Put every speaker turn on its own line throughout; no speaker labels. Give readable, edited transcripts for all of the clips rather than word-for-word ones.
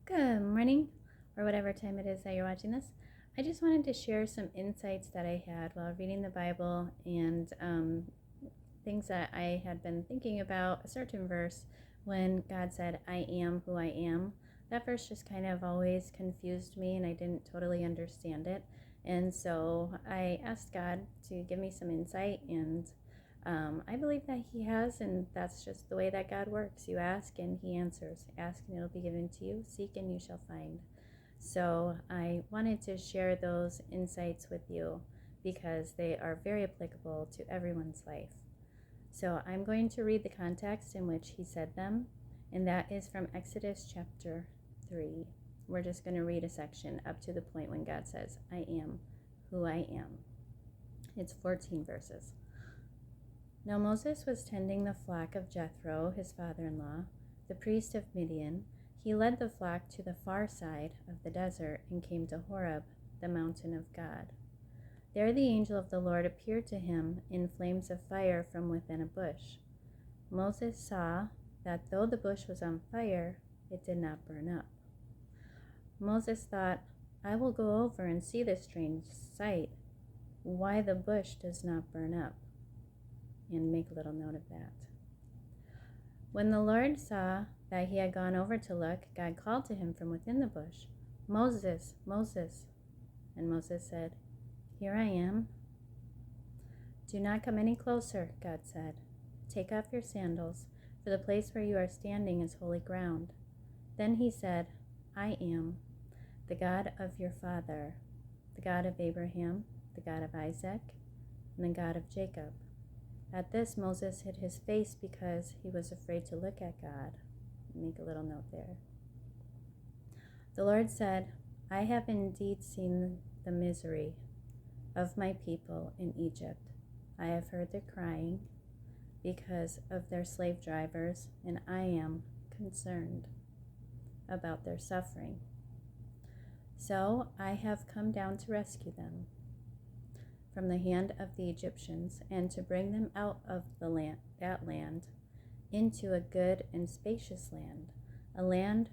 Good morning, or whatever time it is that you're watching this. I just wanted to share some insights that I had while reading the Bible and things that I had been thinking about a certain verse when God said, I am who I am. That verse just kind of always confused me and I didn't totally understand it. And so I asked God to give me some insight, and I believe that He has, and that's just the way that God works. You ask and He answers. Ask and it'll be given to you. Seek and you shall find. So I wanted to share those insights with you because they are very applicable to everyone's life. So I'm going to read the context in which He said them, and that is from Exodus chapter 3. We're just going to read a section up to the point when God says, I am who I am. It's 14 verses. Now Moses was tending the flock of Jethro, his father-in-law, the priest of Midian. He led the flock to the far side of the desert and came to Horeb, the mountain of God. There the angel of the Lord appeared to him in flames of fire from within a bush. Moses saw that though the bush was on fire, it did not burn up. Moses thought, I will go over and see this strange sight, why the bush does not burn up. And make a little note of that. When the Lord saw that he had gone over to look, God called to him from within the bush, Moses, Moses. And Moses said, Here I am. Do not come any closer, God said. Take off your sandals, for the place where you are standing is holy ground. Then he said, I am the God of your father, the God of Abraham, the God of Isaac, and the God of Jacob. At this, Moses hid his face because he was afraid to look at God. Make a little note there. The Lord said, I have indeed seen the misery of my people in Egypt. I have heard their crying because of their slave drivers, and I am concerned about their suffering. So I have come down to rescue them from the hand of the Egyptians, and to bring them out of that land into a good and spacious land, a land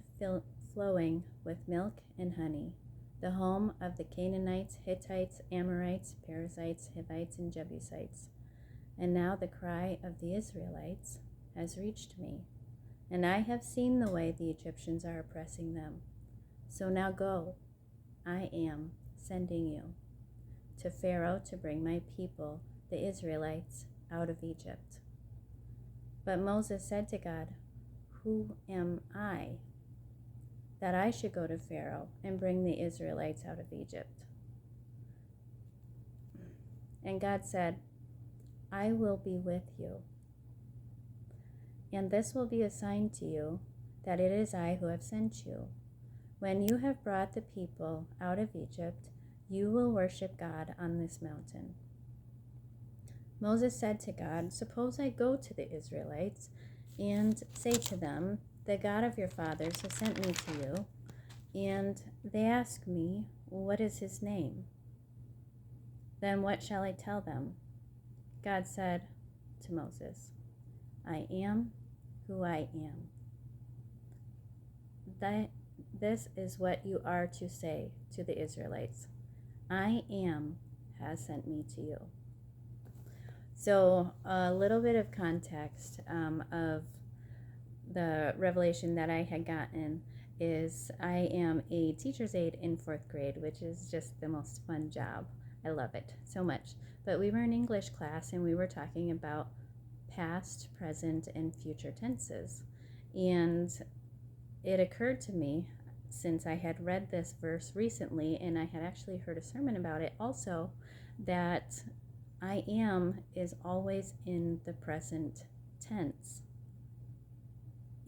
flowing with milk and honey, the home of the Canaanites, Hittites, Amorites, Perizzites, Hivites, and Jebusites. And now the cry of the Israelites has reached me, and I have seen the way the Egyptians are oppressing them. So now go, I am sending you to Pharaoh to bring my people, the Israelites, out of Egypt. But Moses said to God, Who am I, that I should go to Pharaoh and bring the Israelites out of Egypt? And God said, I will be with you. And this will be a sign to you that it is I who have sent you. When you have brought the people out of Egypt, you will worship God on this mountain. Moses said to God, Suppose I go to the Israelites and say to them, The God of your fathers has sent me to you, and they ask me, What is his name? Then what shall I tell them? God said to Moses, I am who I am. This is what you are to say to the Israelites. I am has sent me to you. So a little bit of context of the revelation that I had gotten is I am a teacher's aide in 4th grade, which is just the most fun job. I love it so much. But we were in English class and we were talking about past, present, and future tenses. And it occurred to me, since I had read this verse recently and I had actually heard a sermon about it also, that I am is always in the present tense.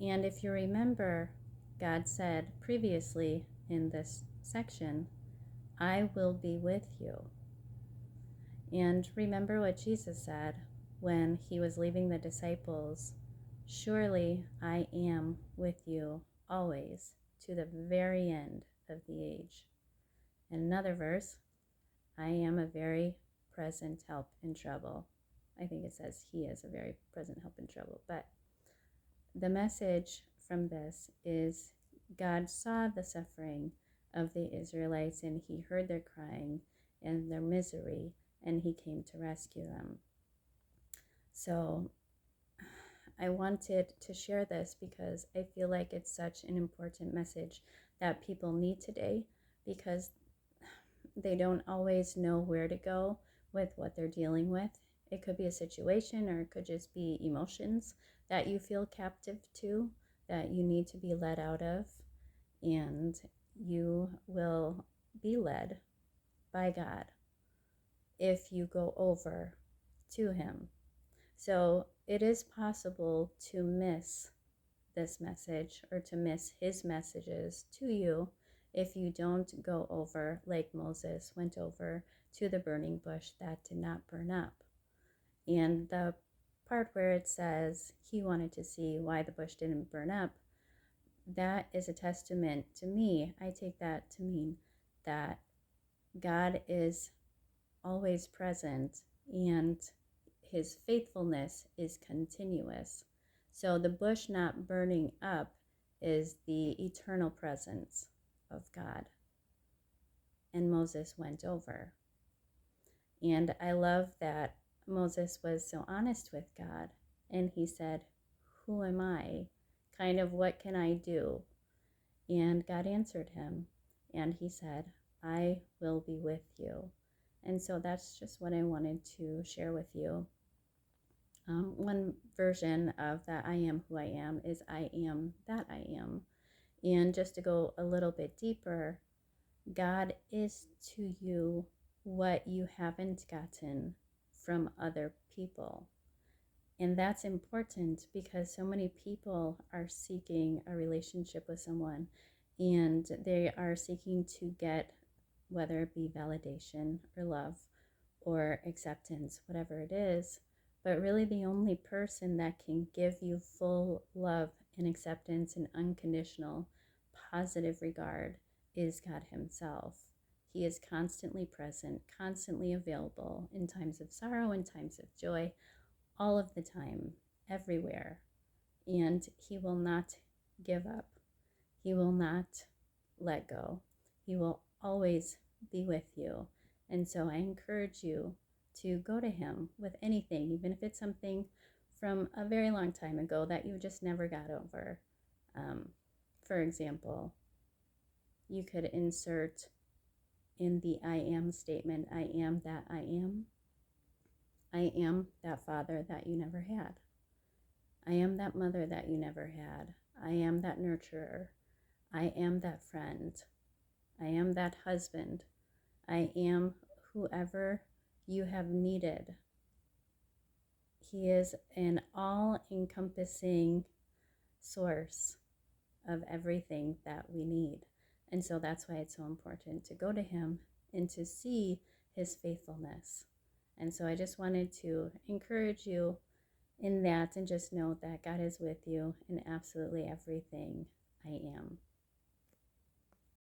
And if you remember, God said previously in this section, I will be with you. And remember what Jesus said when he was leaving the disciples, surely I am with you always, to the very end of the age. And another verse, I am a very present help in trouble. I think it says he is a very present help in trouble. But the message from this is God saw the suffering of the Israelites, and he heard their crying and their misery, and he came to rescue them. So I wanted to share this because I feel like it's such an important message that people need today, because they don't always know where to go with what they're dealing with. It could be a situation, or it could just be emotions that you feel captive to, that you need to be led out of, and you will be led by God if you go over to him. So it is possible to miss this message, or to miss his messages to you, if you don't go over like Moses went over to the burning bush that did not burn up. And the part where it says he wanted to see why the bush didn't burn up, that is a testament to me. I take that to mean that God is always present, and his faithfulness is continuous. So the bush not burning up is the eternal presence of God. And Moses went over. And I love that Moses was so honest with God. And he said, "Who am I? Kind of, what can I do?" And God answered him. And he said, "I will be with you." And so that's just what I wanted to share with you. One version of that I am who I am is I am that I am. And just to go a little bit deeper, God is to you what you haven't gotten from other people. And that's important, because so many people are seeking a relationship with someone, and they are seeking to get, whether it be validation or love or acceptance, whatever it is. But really, the only person that can give you full love and acceptance and unconditional positive regard is God himself. He is constantly present, constantly available in times of sorrow, in times of joy, all of the time, everywhere. And he will not give up. He will not let go. He will always be with you. And so I encourage you to go to him with anything, even if it's something from a very long time ago that you just never got over. For example, you could insert in the I am statement, I am that I am. I am that father that you never had. I am that mother that you never had. I am that nurturer. I am that friend. I am that husband. I am whoever you have needed. He is an all-encompassing source of everything that we need. And so that's why it's so important to go to him and to see his faithfulness. And so I just wanted to encourage you in that, and just know that God is with you in absolutely everything I am.